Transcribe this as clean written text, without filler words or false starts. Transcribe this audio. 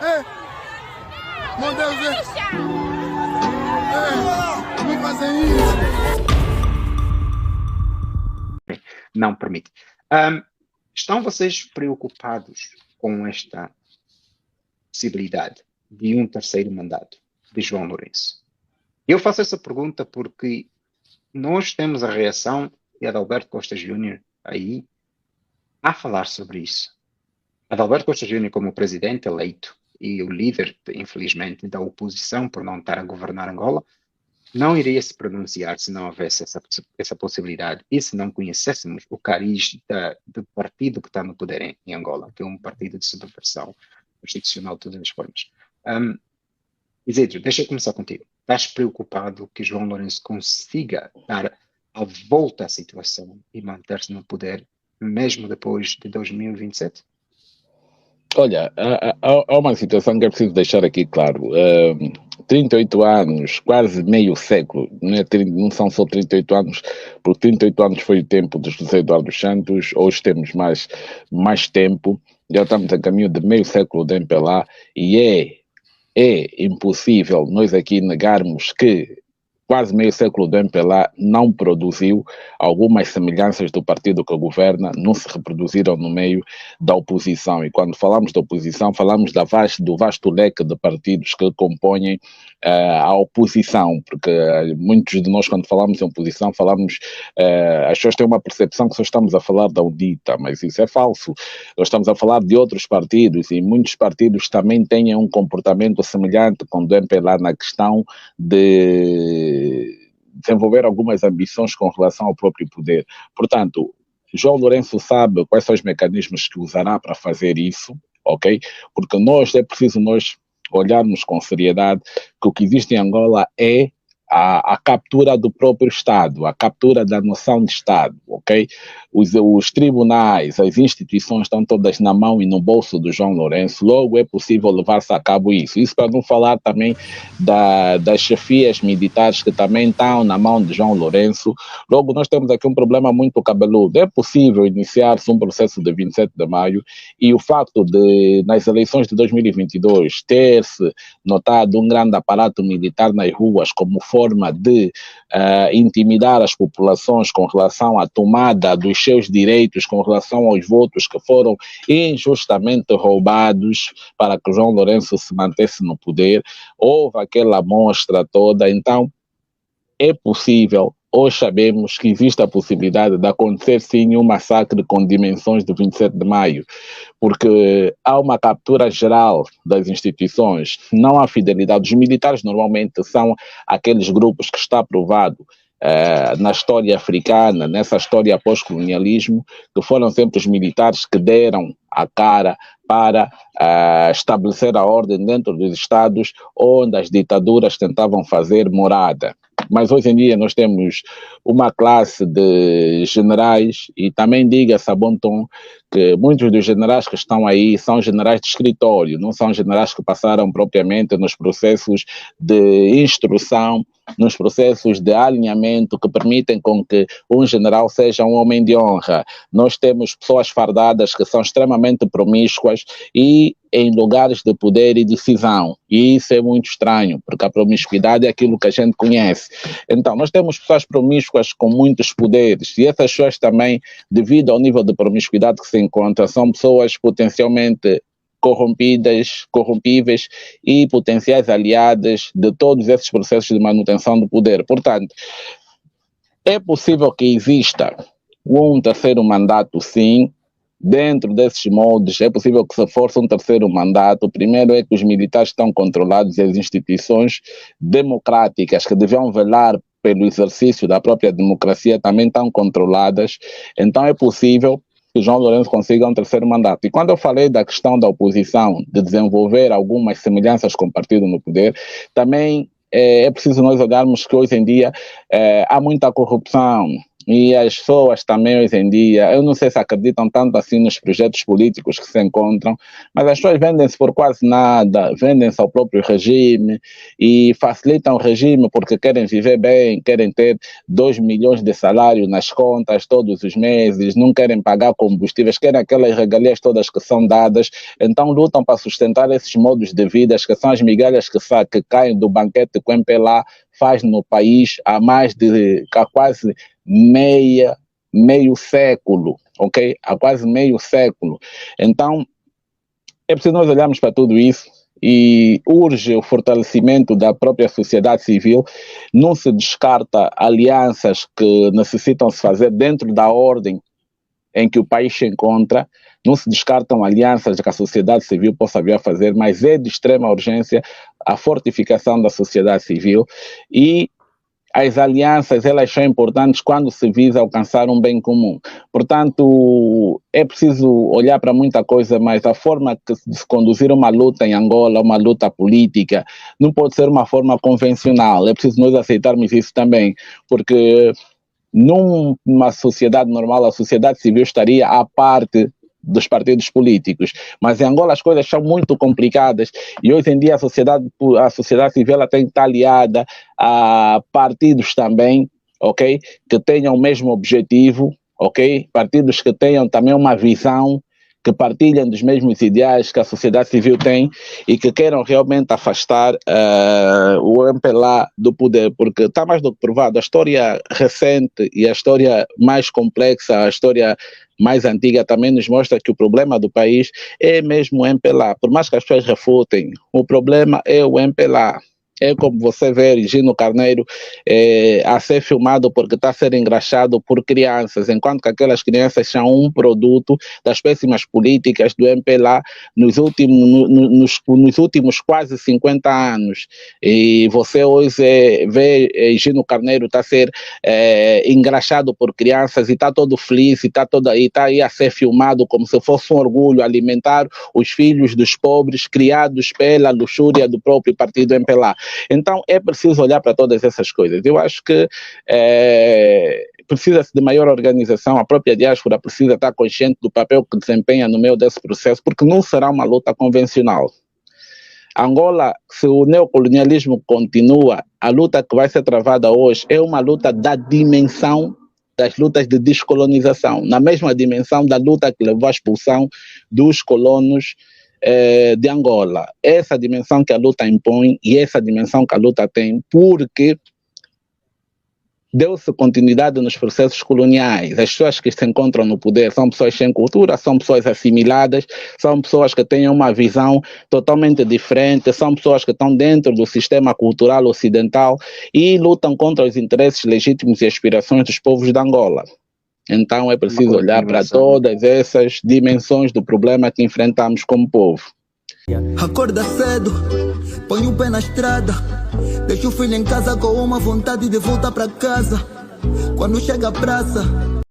Meu Deus, não fazem isso. Não permite. Estão vocês preocupados com esta possibilidade de um terceiro mandato de João Lourenço? Eu faço essa pergunta porque nós temos a reação de Adalberto Costa Júnior aí a falar sobre isso. Adalberto Costa Júnior, como presidente eleito e o líder, infelizmente, da oposição por não estar a governar Angola, não iria se pronunciar se não houvesse essa possibilidade e se não conhecêssemos o cariz do partido que está no poder em Angola, que é um partido de subversão constitucional de todas as formas. Isidro, deixa eu começar contigo. Estás preocupado que João Lourenço consiga dar a volta à situação e manter-se no poder mesmo depois de 2027? Olha, há uma situação que é preciso deixar aqui claro. 38 anos, quase meio século, não são só 38 anos, porque 38 anos foi o tempo de José Eduardo Santos, hoje temos mais tempo, já estamos a caminho de meio século de MPLA e é impossível nós aqui negarmos que quase meio século do MPLA não produziu algumas semelhanças do partido que governa, não se reproduziram no meio da oposição. E quando falamos da oposição, falamos do vasto leque de partidos que compõem a oposição, porque muitos de nós, quando falamos em oposição, as pessoas têm uma percepção que só estamos a falar da UDITA, mas isso é falso. Nós estamos a falar de outros partidos e muitos partidos também têm um comportamento semelhante com o do MPLA na questão de desenvolver algumas ambições com relação ao próprio poder. Portanto, João Lourenço sabe quais são os mecanismos que usará para fazer isso, ok? Porque é preciso nós olharmos com seriedade que o que existe em Angola é a captura do próprio Estado, a captura da noção de Estado, ok? Os tribunais, as instituições estão todas na mão e no bolso do João Lourenço, logo é possível levar-se a cabo isso. Isso para não falar também das chefias militares que também estão na mão de João Lourenço. Logo nós temos aqui um problema muito cabeludo. É possível iniciar-se um processo de 27 de maio e o facto de, nas eleições de 2022, ter-se notado um grande aparato militar nas ruas como forma de intimidar as populações com relação à tomada dos seus direitos, com relação aos votos que foram injustamente roubados para que João Lourenço se mantesse no poder. Houve aquela amostra toda, então é possível. Hoje sabemos que existe a possibilidade de acontecer sim um massacre com dimensões do 27 de maio, porque há uma captura geral das instituições, não há fidelidade. Os militares normalmente são aqueles grupos que está provado na história africana, nessa história pós-colonialismo, que foram sempre os militares que deram a cara para estabelecer a ordem dentro dos estados onde as ditaduras tentavam fazer morada. Mas hoje em dia nós temos uma classe de generais e também diga-se a bom tom que muitos dos generais que estão aí são generais de escritório, não são generais que passaram propriamente nos processos de instrução, nos processos de alinhamento que permitem com que um general seja um homem de honra. Nós temos pessoas fardadas que são extremamente promíscuas e em lugares de poder e decisão. E isso é muito estranho, porque a promiscuidade é aquilo que a gente conhece. Então, nós temos pessoas promíscuas com muitos poderes, e essas pessoas também, devido ao nível de promiscuidade que se encontra, são pessoas potencialmente corrompíveis e potenciais aliadas de todos esses processos de manutenção do poder. Portanto, é possível que exista um terceiro mandato, sim. Dentro desses moldes, é possível que se force um terceiro mandato. Primeiro é que os militares estão controlados e as instituições democráticas que deviam velar pelo exercício da própria democracia também estão controladas. Então é possível que João Lourenço consiga um terceiro mandato. E quando eu falei da questão da oposição, de desenvolver algumas semelhanças com o partido no poder, também é preciso nós olharmos que hoje em dia há muita corrupção. E as pessoas também hoje em dia, eu não sei se acreditam tanto assim nos projetos políticos que se encontram, mas as pessoas vendem-se por quase nada, vendem-se ao próprio regime e facilitam o regime porque querem viver bem, querem ter 2 milhões de salário nas contas todos os meses, não querem pagar combustíveis, querem aquelas regalias todas que são dadas, então lutam para sustentar esses modos de vida, que são as migalhas que caem do banquete que o MPLA faz no país há quase meio século, ok? Há quase meio século. Então, é preciso nós olharmos para tudo isso e urge o fortalecimento da própria sociedade civil. Não se descarta alianças que necessitam se fazer dentro da ordem em que o país se encontra, não se descartam alianças que a sociedade civil possa vir a fazer, mas é de extrema urgência a fortificação da sociedade civil e as alianças, elas são importantes quando se visa alcançar um bem comum. Portanto, é preciso olhar para muita coisa, mas a forma de se conduzir uma luta em Angola, uma luta política, não pode ser uma forma convencional. É preciso nós aceitarmos isso também, porque numa sociedade normal, a sociedade civil estaria à parte dos partidos políticos, mas em Angola as coisas são muito complicadas e hoje em dia a sociedade civil ela tem que estar aliada a partidos também, ok, que tenham o mesmo objetivo, ok, partidos que tenham também uma visão, que partilhem dos mesmos ideais que a sociedade civil tem e que queiram realmente afastar o MPLA do poder, porque está mais do que provado, a história recente e a história mais complexa, a história mais antiga também nos mostra que o problema do país é mesmo o MPLA. Por mais que as pessoas refutem, o problema é o MPLA. É como você vê Higino Carneiro a ser filmado porque está a ser engraxado por crianças, enquanto que aquelas crianças são um produto das péssimas políticas do MPLA nos últimos quase 50 anos. E você hoje vê Higino Carneiro está a ser engraxado por crianças e está todo feliz, e está aí a ser filmado como se fosse um orgulho alimentar os filhos dos pobres criados pela luxúria do próprio partido MPLA. Então é preciso olhar para todas essas coisas. Eu acho que precisa-se de maior organização, a própria diáspora precisa estar consciente do papel que desempenha no meio desse processo, porque não será uma luta convencional. Angola, se o neocolonialismo continua, a luta que vai ser travada hoje é uma luta da dimensão das lutas de descolonização, na mesma dimensão da luta que levou à expulsão dos colonos de Angola. Essa dimensão que a luta impõe e essa dimensão que a luta tem, porque deu-se continuidade nos processos coloniais. As pessoas que se encontram no poder são pessoas sem cultura, são pessoas assimiladas, são pessoas que têm uma visão totalmente diferente, são pessoas que estão dentro do sistema cultural ocidental e lutam contra os interesses legítimos e aspirações dos povos de Angola. Então é preciso olhar para todas essas dimensões do problema que enfrentamos como povo. Acorda cedo, põe o pé na estrada, deixa o filho em casa com uma vontade de voltar para casa. Quando chega a praça